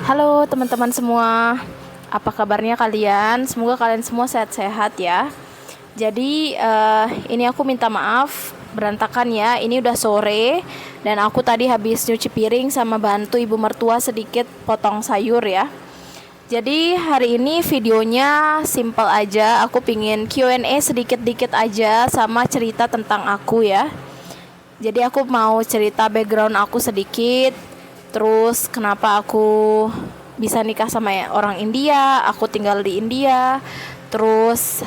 Halo teman-teman semua, apa kabarnya kalian? Semoga kalian semua sehat-sehat ya. Jadi ini aku minta maaf berantakan ya. Ini udah sore dan aku tadi habis nyuci piring sama bantu ibu mertua sedikit potong sayur ya. Jadi hari ini videonya simple aja. Aku pingin Q&A sedikit-dikit aja sama cerita tentang aku ya. Jadi aku mau cerita background aku sedikit. Terus kenapa aku bisa nikah sama orang India, aku tinggal di India. Terus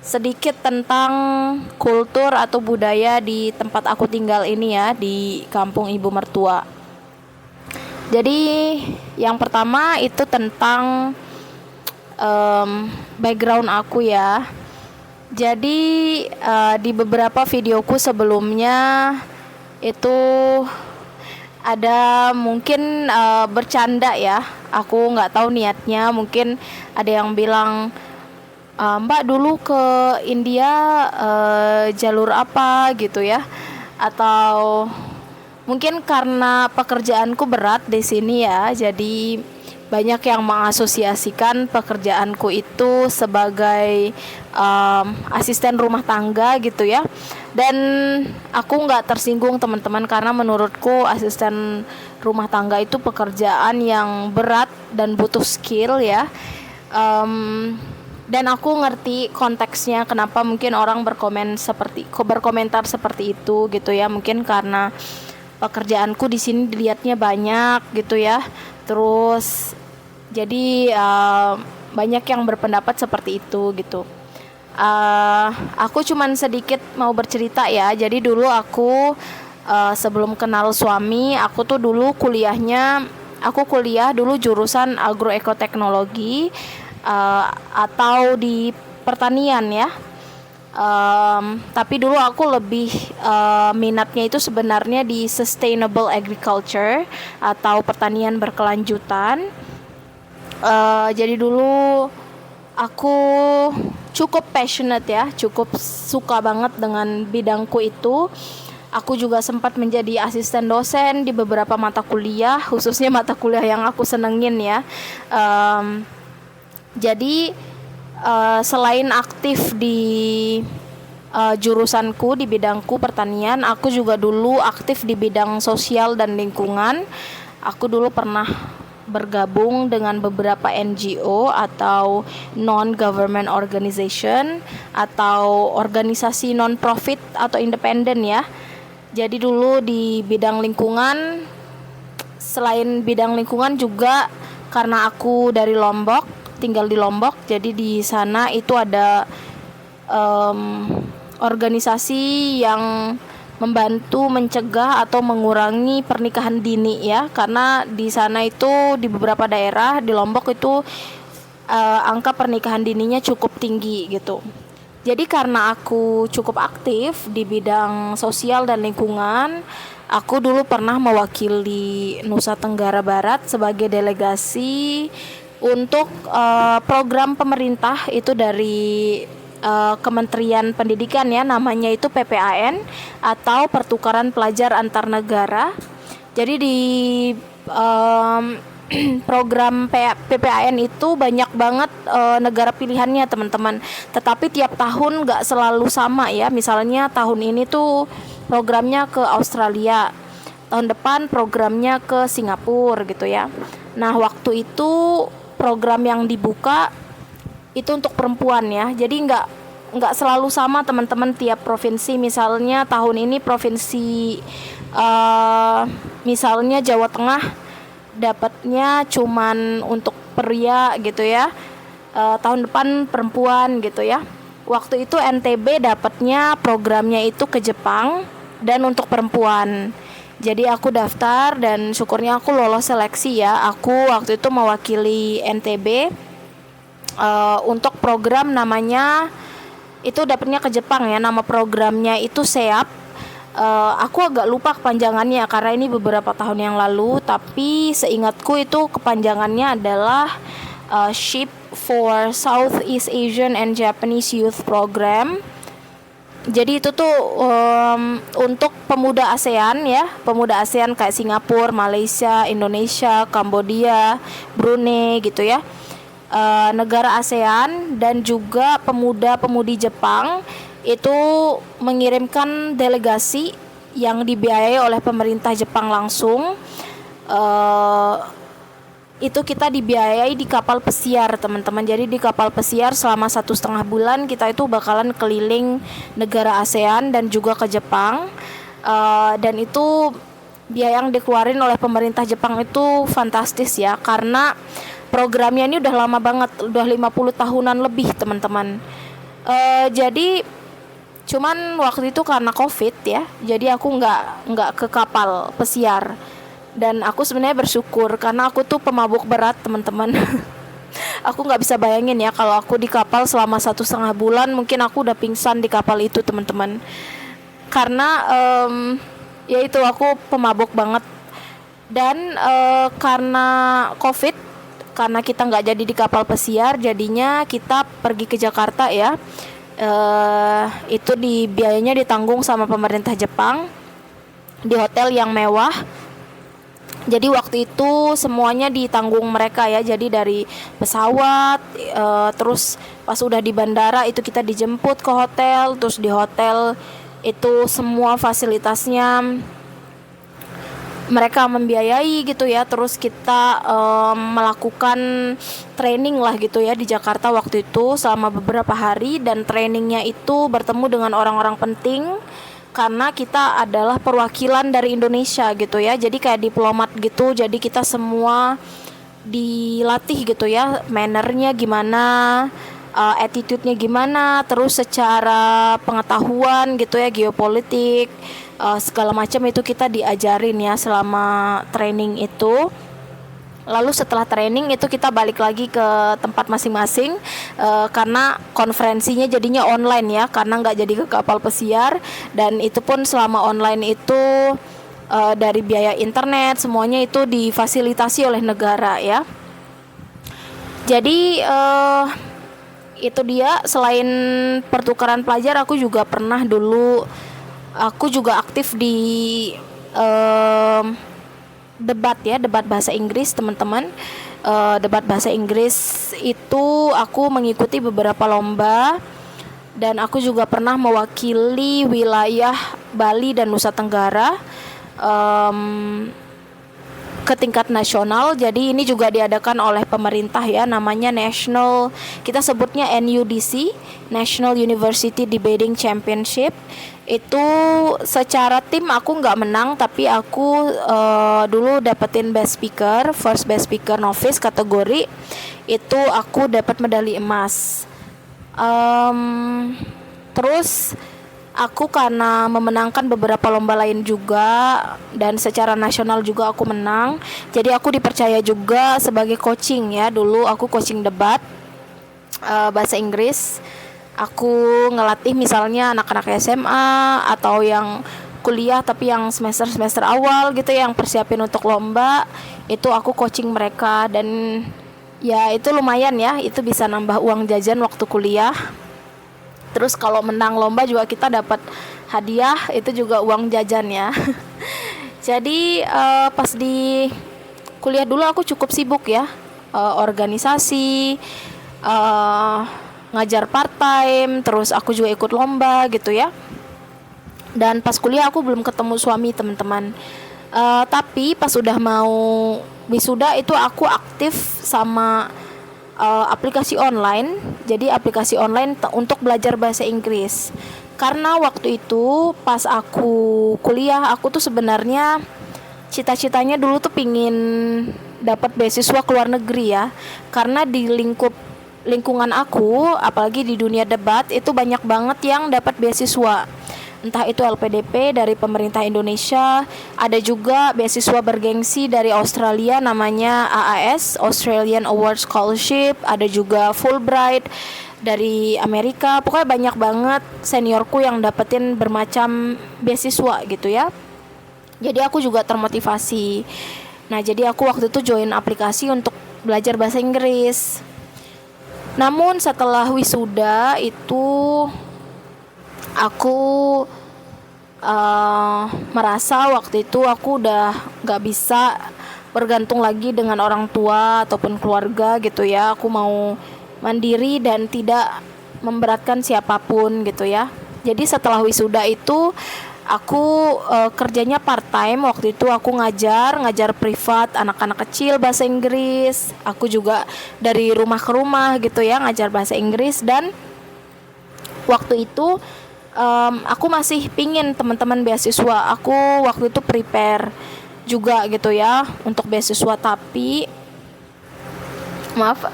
sedikit tentang kultur atau budaya di tempat aku tinggal ini ya, di kampung ibu mertua. Jadi yang pertama itu tentang background aku ya. Jadi di beberapa videoku sebelumnya itu ada mungkin bercanda ya. Aku nggak tahu niatnya. Mungkin ada yang bilang, Mbak dulu ke India jalur apa gitu ya. Atau mungkin karena pekerjaanku berat di sini ya. Jadi banyak yang mengasosiasikan pekerjaanku itu sebagai asisten rumah tangga gitu ya. Dan aku nggak tersinggung teman-teman, karena menurutku asisten rumah tangga itu pekerjaan yang berat dan butuh skill ya. Dan aku ngerti konteksnya kenapa mungkin orang berkomentar seperti itu gitu ya. Mungkin karena pekerjaanku di sini dilihatnya banyak gitu ya. Terus jadi banyak yang berpendapat seperti itu gitu. Aku cuman sedikit mau bercerita ya. Jadi dulu aku sebelum kenal suami, aku tuh dulu aku kuliah dulu jurusan agroekoteknologi atau di pertanian ya. Tapi dulu aku lebih minatnya itu sebenarnya di sustainable agriculture atau pertanian berkelanjutan. Jadi dulu aku cukup passionate ya, cukup suka banget dengan bidangku itu. Aku juga sempat menjadi asisten dosen di beberapa mata kuliah, khususnya mata kuliah yang aku senengin ya. Jadi selain aktif di jurusanku di bidangku pertanian, aku juga dulu aktif di bidang sosial dan lingkungan. Aku dulu pernah bergabung dengan beberapa NGO atau non-government organization atau organisasi non-profit atau independen ya. Jadi dulu di bidang lingkungan, selain bidang lingkungan juga karena aku dari Lombok, tinggal di Lombok, jadi di sana itu ada organisasi yang membantu mencegah atau mengurangi pernikahan dini ya, karena di sana itu di beberapa daerah di Lombok itu angka pernikahan dininya cukup tinggi gitu. Jadi karena aku cukup aktif di bidang sosial dan lingkungan, aku dulu pernah mewakili Nusa Tenggara Barat sebagai delegasi untuk program pemerintah itu dari Kementerian Pendidikan ya, namanya itu PPAN atau Pertukaran Pelajar Antar Negara. Jadi di program PPAN itu banyak banget negara pilihannya teman-teman. Tetapi tiap tahun nggak selalu sama ya. Misalnya tahun ini tuh programnya ke Australia, tahun depan programnya ke Singapura gitu ya. Nah waktu itu program yang dibuka itu untuk perempuan ya. Jadi nggak selalu sama teman-teman tiap provinsi. Misalnya tahun ini provinsi misalnya Jawa Tengah dapatnya cuman untuk pria gitu ya. Tahun depan perempuan gitu ya. Waktu itu NTB dapatnya programnya itu ke Jepang dan untuk perempuan. Jadi aku daftar dan syukurnya aku lolos seleksi ya. Aku waktu itu mewakili NTB untuk program namanya itu dapatnya ke Jepang ya, nama programnya itu SEAP. Aku agak lupa kepanjangannya karena ini beberapa tahun yang lalu, tapi seingatku itu kepanjangannya adalah SHIP for Southeast Asian and Japanese Youth Program. Jadi itu tuh untuk pemuda ASEAN ya, pemuda ASEAN kayak Singapura, Malaysia, Indonesia, Kambodia, Brunei gitu ya. Negara ASEAN dan juga pemuda-pemudi Jepang itu mengirimkan delegasi yang dibiayai oleh pemerintah Jepang langsung. Eh, itu kita dibiayai di kapal pesiar teman-teman. Jadi di kapal pesiar selama 1,5 bulan kita itu bakalan keliling negara ASEAN dan juga ke Jepang. Dan itu biaya yang dikeluarin oleh pemerintah Jepang itu fantastis ya, karena programnya ini udah lama banget, udah 50 tahunan lebih teman-teman. Jadi cuman waktu itu karena COVID ya, jadi aku nggak ke kapal pesiar. Dan aku sebenarnya bersyukur karena aku tuh pemabuk berat teman-teman. Aku nggak bisa bayangin ya kalau aku di kapal selama 1,5 bulan, mungkin aku udah pingsan di kapal itu teman-teman. Karena ya itu aku pemabuk banget. Dan karena COVID, karena kita nggak jadi di kapal pesiar, jadinya kita pergi ke Jakarta ya. Itu biayanya ditanggung sama pemerintah Jepang di hotel yang mewah. Jadi waktu itu semuanya ditanggung mereka ya. Jadi dari pesawat, terus pas udah di bandara itu kita dijemput ke hotel, terus di hotel itu semua fasilitasnya mereka membiayai gitu ya. Terus kita melakukan training lah gitu ya di Jakarta waktu itu selama beberapa hari, dan trainingnya itu bertemu dengan orang-orang penting karena kita adalah perwakilan dari Indonesia gitu ya. Jadi kayak diplomat gitu. Jadi kita semua dilatih gitu ya, mannernya gimana, attitude-nya gimana, terus secara pengetahuan gitu ya, geopolitik, segala macam itu kita diajarin ya selama training itu. Lalu setelah training itu kita balik lagi ke tempat masing-masing, karena konferensinya jadinya online ya, karena nggak jadi ke kapal pesiar. Dan itu pun selama online itu dari biaya internet semuanya itu difasilitasi oleh negara ya. Jadi itu dia. Selain pertukaran pelajar, aku juga pernah dulu, aku juga aktif di debat ya, debat bahasa Inggris teman-teman. Debat bahasa Inggris itu aku mengikuti beberapa lomba, dan aku juga pernah mewakili wilayah Bali dan Nusa Tenggara ke tingkat nasional. Jadi ini juga diadakan oleh pemerintah ya, namanya National, kita sebutnya NUDC, National University Debating Championship. Itu secara tim aku nggak menang, tapi aku dulu dapetin best speaker, first best speaker novice kategori. Itu aku dapat medali emas. Terus aku karena memenangkan beberapa lomba lain juga, dan secara nasional juga aku menang. Jadi aku dipercaya juga sebagai coaching ya. Dulu aku coaching debat bahasa Inggris. Aku ngelatih misalnya anak-anak SMA atau yang kuliah tapi yang semester awal gitu, yang persiapin untuk lomba. Itu aku coaching mereka, dan ya itu lumayan ya, itu bisa nambah uang jajan waktu kuliah. Terus kalau menang lomba juga kita dapat hadiah, itu juga uang jajan ya. Jadi pas di kuliah dulu aku cukup sibuk ya, organisasi, ngajar part time, terus aku juga ikut lomba gitu ya. Dan pas kuliah aku belum ketemu suami teman-teman. Tapi pas udah mau wisuda itu aku aktif sama aplikasi online. Jadi aplikasi online untuk belajar bahasa Inggris. Karena waktu itu pas aku kuliah, aku tuh sebenarnya cita-citanya dulu tuh pingin dapat beasiswa ke luar negeri ya. Karena di lingkungan aku, apalagi di dunia debat, itu banyak banget yang dapat beasiswa. Entah itu LPDP dari pemerintah Indonesia, ada juga beasiswa bergengsi dari Australia namanya AAS, Australian Award Scholarship, ada juga Fulbright dari Amerika. Pokoknya banyak banget seniorku yang dapetin bermacam beasiswa gitu ya. Jadi aku juga termotivasi. Nah, jadi aku waktu itu join aplikasi untuk belajar bahasa Inggris. Namun setelah wisuda itu aku merasa waktu itu aku udah gak bisa bergantung lagi dengan orang tua ataupun keluarga gitu ya. Aku mau mandiri dan tidak memberatkan siapapun gitu ya. Jadi setelah wisuda itu aku kerjanya part time. Waktu itu aku ngajar privat anak-anak kecil bahasa Inggris. Aku juga dari rumah ke rumah gitu ya ngajar bahasa Inggris. Dan waktu itu aku masih pingin teman-teman beasiswa. Aku waktu itu prepare juga gitu ya untuk beasiswa, tapi maaf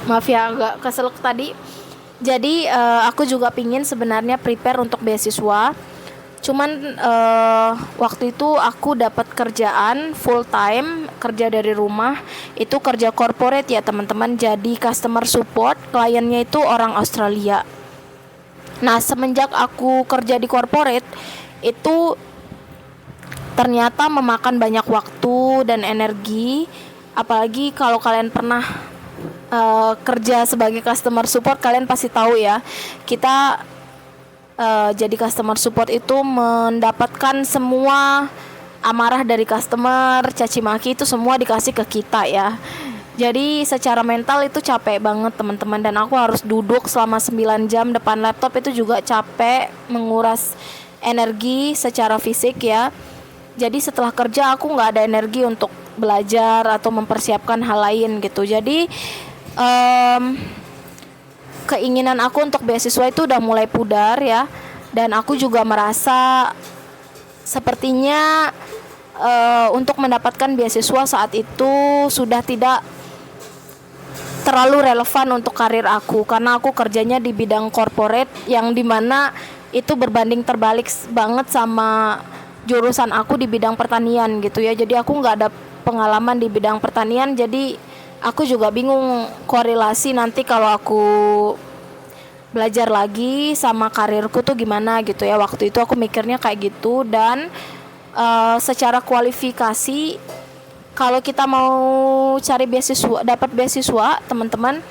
maaf ya agak keselak tadi. Jadi aku juga pingin sebenarnya prepare untuk beasiswa. Cuman waktu itu aku dapat kerjaan full time, kerja dari rumah. Itu kerja corporate ya teman-teman. Jadi customer support, kliennya itu orang Australia. Nah, semenjak aku kerja di corporate itu ternyata memakan banyak waktu dan energi. Apalagi kalau kalian pernah kerja sebagai customer support, kalian pasti tahu ya, kita jadi customer support itu mendapatkan semua amarah dari customer, caci maki itu semua dikasih ke kita ya. Jadi secara mental itu capek banget teman-teman. Dan aku harus duduk selama 9 jam depan laptop, itu juga capek, menguras energi secara fisik ya. Jadi setelah kerja aku gak ada energi untuk belajar atau mempersiapkan hal lain gitu. Jadi keinginan aku untuk beasiswa itu udah mulai pudar ya. Dan aku juga merasa sepertinya untuk mendapatkan beasiswa saat itu sudah tidak terlalu relevan untuk karir aku, karena aku kerjanya di bidang corporate yang dimana itu berbanding terbalik banget sama jurusan aku di bidang pertanian gitu ya. Jadi aku nggak ada pengalaman di bidang pertanian, jadi aku juga bingung korelasi nanti kalau aku belajar lagi sama karirku tuh gimana gitu ya. Waktu itu aku mikirnya kayak gitu. Dan secara kualifikasi, kalau kita mau cari beasiswa, dapat beasiswa teman-teman,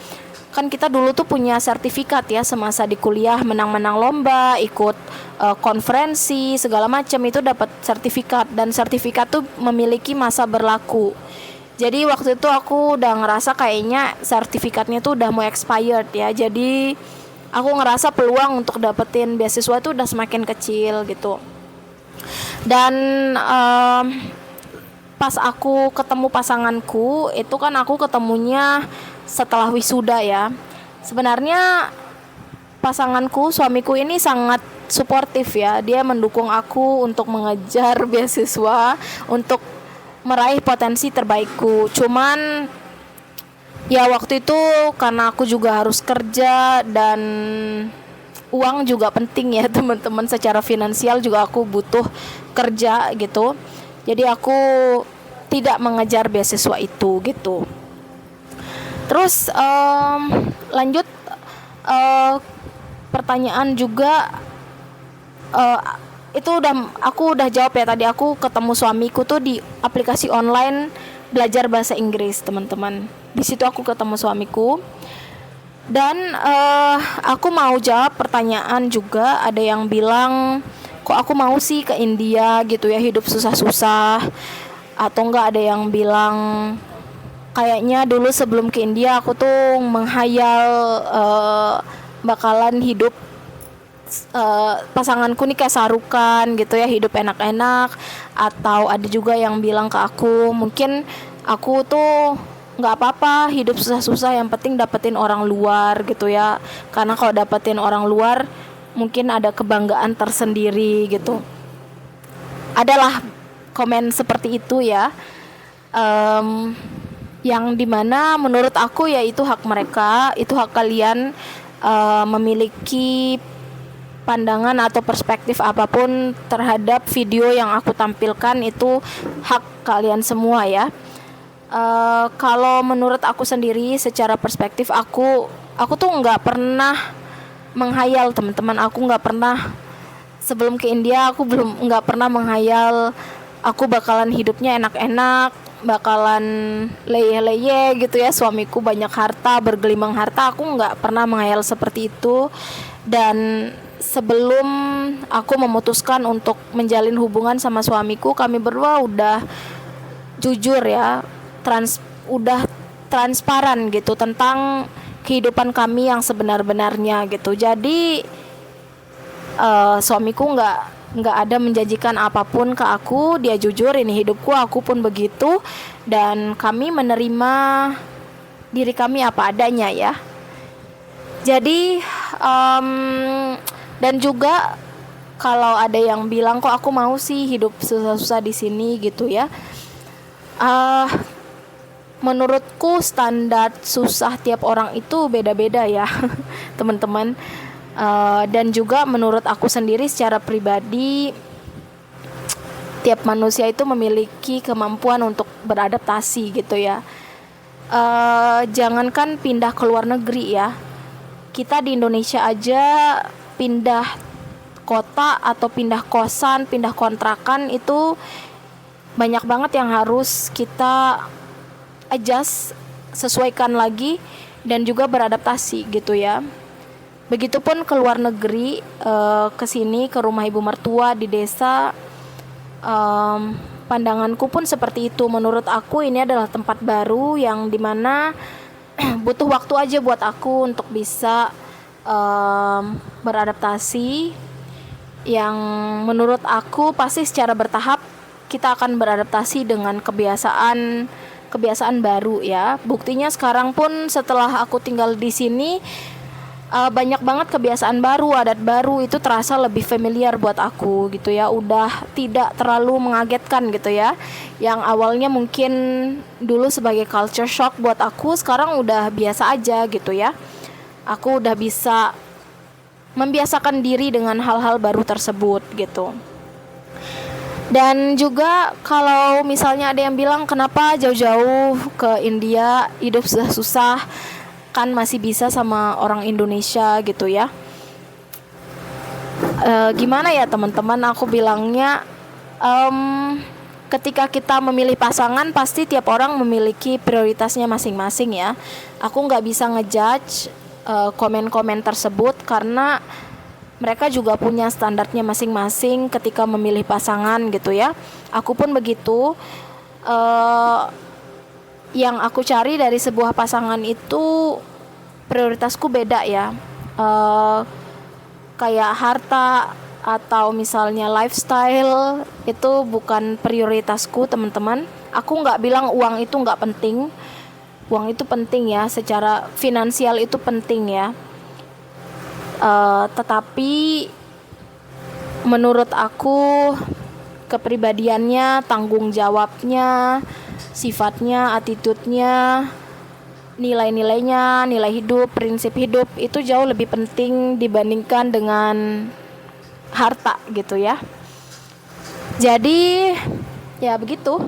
kan kita dulu tuh punya sertifikat ya semasa di kuliah, menang-menang lomba, ikut konferensi segala macam, itu dapat sertifikat. Dan sertifikat tuh memiliki masa berlaku. Jadi waktu itu aku udah ngerasa kayaknya sertifikatnya tuh udah mau expired ya. Jadi aku ngerasa peluang untuk dapetin beasiswa itu udah semakin kecil gitu. Dan pas aku ketemu pasanganku, itu kan aku ketemunya setelah wisuda ya. Sebenarnya pasanganku, suamiku ini sangat suportif ya. Dia mendukung aku untuk mengejar beasiswa, untuk meraih potensi terbaikku. Cuman ya waktu itu karena aku juga harus kerja dan uang juga penting ya teman-teman, secara finansial juga aku butuh kerja gitu. Jadi aku tidak mengejar beasiswa itu gitu. Terus lanjut pertanyaan juga, itu aku udah jawab ya tadi. Aku ketemu suamiku tuh di aplikasi online belajar bahasa Inggris teman-teman. Di situ aku ketemu suamiku. Dan aku mau jawab pertanyaan juga. Ada yang bilang, kok aku mau sih ke India gitu ya, hidup susah-susah. Atau enggak ada yang bilang, kayaknya dulu sebelum ke India aku tuh menghayal bakalan hidup pasanganku nih kayak Sarukan gitu ya, hidup enak-enak. Atau ada juga yang bilang ke aku, mungkin aku tuh nggak apa-apa hidup susah-susah, yang penting dapetin orang luar gitu ya, karena kalau dapetin orang luar mungkin ada kebanggaan tersendiri gitu. Adalah komen seperti itu ya, yang dimana menurut aku ya itu hak mereka, itu hak kalian memiliki pandangan atau perspektif apapun terhadap video yang aku tampilkan, itu hak kalian semua ya. Kalau menurut aku sendiri, secara perspektif aku tuh nggak pernah menghayal teman-teman. Aku nggak pernah, sebelum ke India aku nggak pernah menghayal aku bakalan hidupnya enak-enak, bakalan leye-leye gitu ya, suamiku banyak harta, bergelimang harta. Aku nggak pernah menghayal seperti itu. Dan sebelum aku memutuskan untuk menjalin hubungan sama suamiku, kami berdua udah jujur ya, udah transparan gitu tentang kehidupan kami yang sebenar-benarnya gitu. Jadi suamiku nggak ada menjanjikan apapun ke aku, dia jujur ini hidupku, aku pun begitu, dan kami menerima diri kami apa adanya ya. Jadi dan juga kalau ada yang bilang kok aku mau sih hidup susah-susah di sini gitu ya, menurutku standar susah tiap orang itu beda-beda ya teman-teman. Dan juga menurut aku sendiri secara pribadi, tiap manusia itu memiliki kemampuan untuk beradaptasi gitu ya. Jangankan pindah ke luar negeri ya, kita di Indonesia aja pindah kota atau pindah kosan, pindah kontrakan itu banyak banget yang harus kita adjust, sesuaikan lagi, dan juga beradaptasi gitu ya. Begitupun ke luar negeri, ke sini ke rumah ibu mertua di desa, pandanganku pun seperti itu. Menurut aku ini adalah tempat baru yang dimana butuh waktu aja buat aku untuk bisa beradaptasi. Yang menurut aku pasti secara bertahap kita akan beradaptasi dengan kebiasaan baru ya. Buktinya sekarang pun setelah aku tinggal di sini, banyak banget kebiasaan baru, adat baru itu terasa lebih familiar buat aku gitu ya. Udah tidak terlalu mengagetkan gitu ya. Yang awalnya mungkin dulu sebagai culture shock buat aku, sekarang udah biasa aja gitu ya. Aku udah bisa membiasakan diri dengan hal-hal baru tersebut gitu. Dan juga kalau misalnya ada yang bilang kenapa jauh-jauh ke India hidup susah-susah, kan masih bisa sama orang Indonesia gitu ya. Gimana ya teman-teman, aku bilangnya ketika kita memilih pasangan pasti tiap orang memiliki prioritasnya masing-masing ya. Aku nggak bisa ngejudge komen-komen tersebut karena mereka juga punya standarnya masing-masing ketika memilih pasangan gitu ya. Aku pun begitu. Yang aku cari dari sebuah pasangan itu prioritasku beda ya. Kayak harta atau misalnya lifestyle itu bukan prioritasku teman-teman. Aku nggak bilang uang itu nggak penting. Uang itu penting ya, secara finansial itu penting ya. Tetapi menurut aku kepribadiannya, tanggung jawabnya, sifatnya, attitude-nya, nilai-nilainya, nilai hidup, prinsip hidup itu jauh lebih penting dibandingkan dengan harta gitu ya. Jadi ya begitu.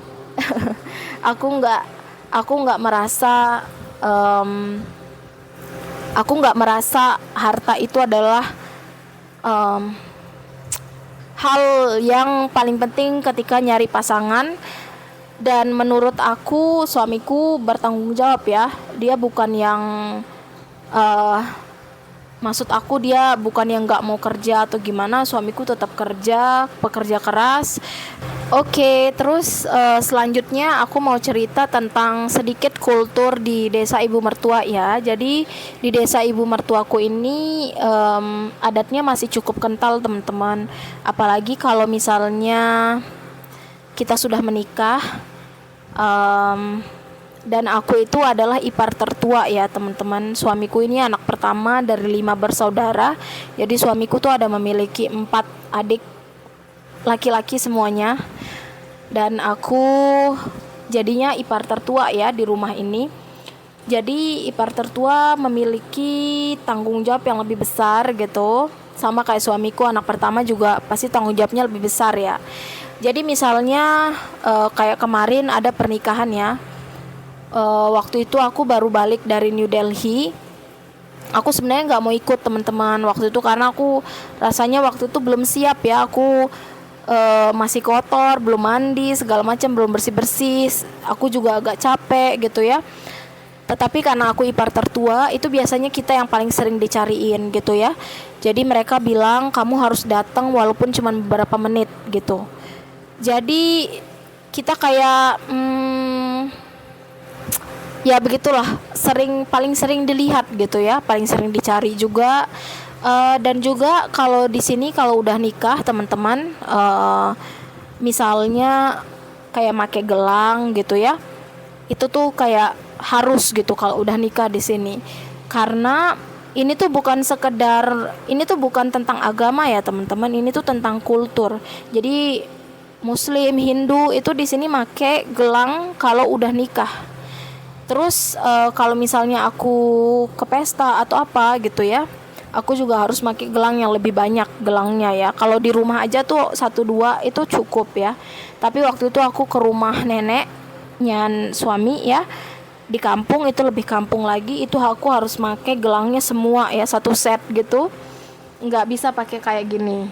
Aku nggak merasa harta itu adalah hal yang paling penting ketika nyari pasangan. Dan menurut aku suamiku bertanggung jawab ya. Dia bukan yang maksud aku dia bukan yang gak mau kerja atau gimana. Suamiku tetap kerja, pekerja keras. Oke, terus selanjutnya aku mau cerita tentang sedikit kultur di desa ibu mertua ya. Jadi di desa ibu mertuaku ini adatnya masih cukup kental teman-teman. Apalagi kalau misalnya kita sudah menikah, dan aku itu adalah ipar tertua ya teman-teman. Suamiku ini anak pertama dari 5 bersaudara. Jadi suamiku tuh ada memiliki 4 adik laki-laki semuanya. Dan aku jadinya ipar tertua ya di rumah ini. Jadi ipar tertua memiliki tanggung jawab yang lebih besar gitu. Sama kayak suamiku anak pertama juga pasti tanggung jawabnya lebih besar ya. Jadi misalnya kayak kemarin ada pernikahan ya. Waktu itu aku baru balik dari New Delhi. Aku sebenarnya nggak mau ikut teman-teman waktu itu karena aku rasanya waktu itu belum siap ya. Aku masih kotor, belum mandi segala macam, belum bersih-bersih. Aku juga agak capek gitu ya. Tetapi karena aku ipar tertua, itu biasanya kita yang paling sering dicariin gitu ya. Jadi mereka bilang kamu harus datang walaupun cuma beberapa menit gitu. Jadi kita kayak ya begitulah, paling sering dilihat gitu ya, paling sering dicari juga. Dan juga kalau di sini kalau udah nikah teman-teman, misalnya kayak make gelang gitu ya, itu tuh kayak harus gitu kalau udah nikah di sini. Karena ini tuh bukan tentang agama ya teman-teman, ini tuh tentang kultur. Jadi Muslim, Hindu itu di sini make gelang kalau udah nikah. Terus kalau misalnya aku ke pesta atau apa gitu ya, aku juga harus pakai gelang yang lebih banyak gelangnya ya. Kalau di rumah aja tuh 1-2 itu cukup ya. Tapi waktu itu aku ke rumah neneknya suami ya, di kampung, itu lebih kampung lagi, itu aku harus pakai gelangnya semua ya, satu set gitu. Nggak bisa pakai kayak gini.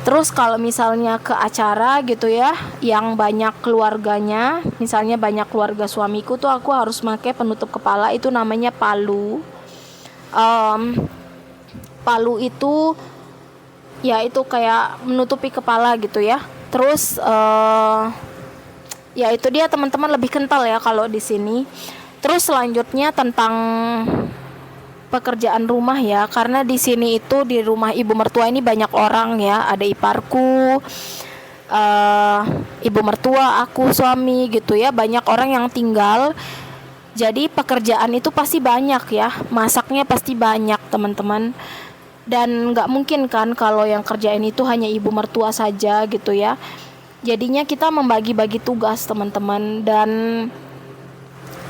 Terus kalau misalnya ke acara gitu ya, yang banyak keluarganya, misalnya banyak keluarga suamiku tuh aku harus pakai penutup kepala, itu namanya palu. Palu itu ya itu kayak menutupi kepala gitu ya. Terus ya itu dia teman-teman, lebih kental ya kalau di sini. Terus selanjutnya tentang pekerjaan rumah ya, karena di sini itu di rumah ibu mertua ini banyak orang ya, ada iparku, ibu mertua aku, suami gitu ya, banyak orang yang tinggal. Jadi pekerjaan itu pasti banyak ya, masaknya pasti banyak teman-teman. Dan nggak mungkin kan kalau yang kerjain itu hanya ibu mertua saja gitu ya. Jadinya kita membagi-bagi tugas teman-teman, dan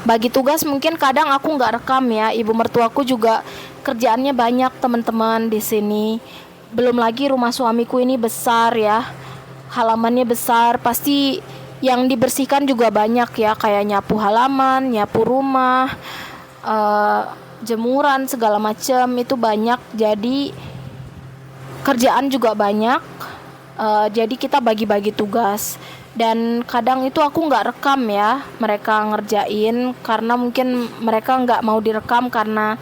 bagi tugas mungkin kadang aku nggak rekam ya. Ibu mertuaku juga kerjaannya banyak teman-teman di sini. Belum lagi rumah suamiku ini besar ya, halamannya besar, pasti yang dibersihkan juga banyak ya, kayak nyapu halaman, nyapu rumah, jemuran segala macam itu banyak. Jadi kerjaan juga banyak. Jadi kita bagi-bagi tugas. Dan kadang itu aku nggak rekam ya mereka ngerjain, karena mungkin mereka nggak mau direkam karena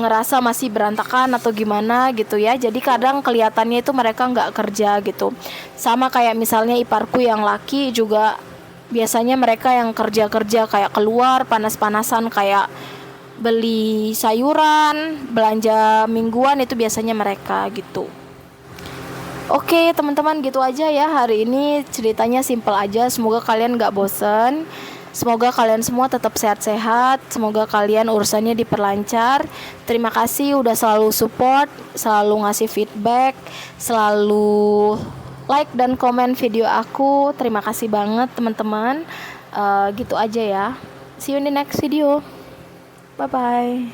ngerasa masih berantakan atau gimana gitu ya. Jadi kadang kelihatannya itu mereka nggak kerja gitu. Sama kayak misalnya iparku yang laki juga, biasanya mereka yang kerja-kerja kayak keluar panas-panasan, kayak beli sayuran, belanja mingguan, itu biasanya mereka gitu. Oke teman-teman, gitu aja ya hari ini, ceritanya simple aja. Semoga kalian gak bosen, semoga kalian semua tetap sehat-sehat, semoga kalian urusannya diperlancar. Terima kasih udah selalu support, selalu ngasih feedback, selalu like dan komen video aku. Terima kasih banget teman-teman. Gitu aja ya, see you in the next video, bye bye.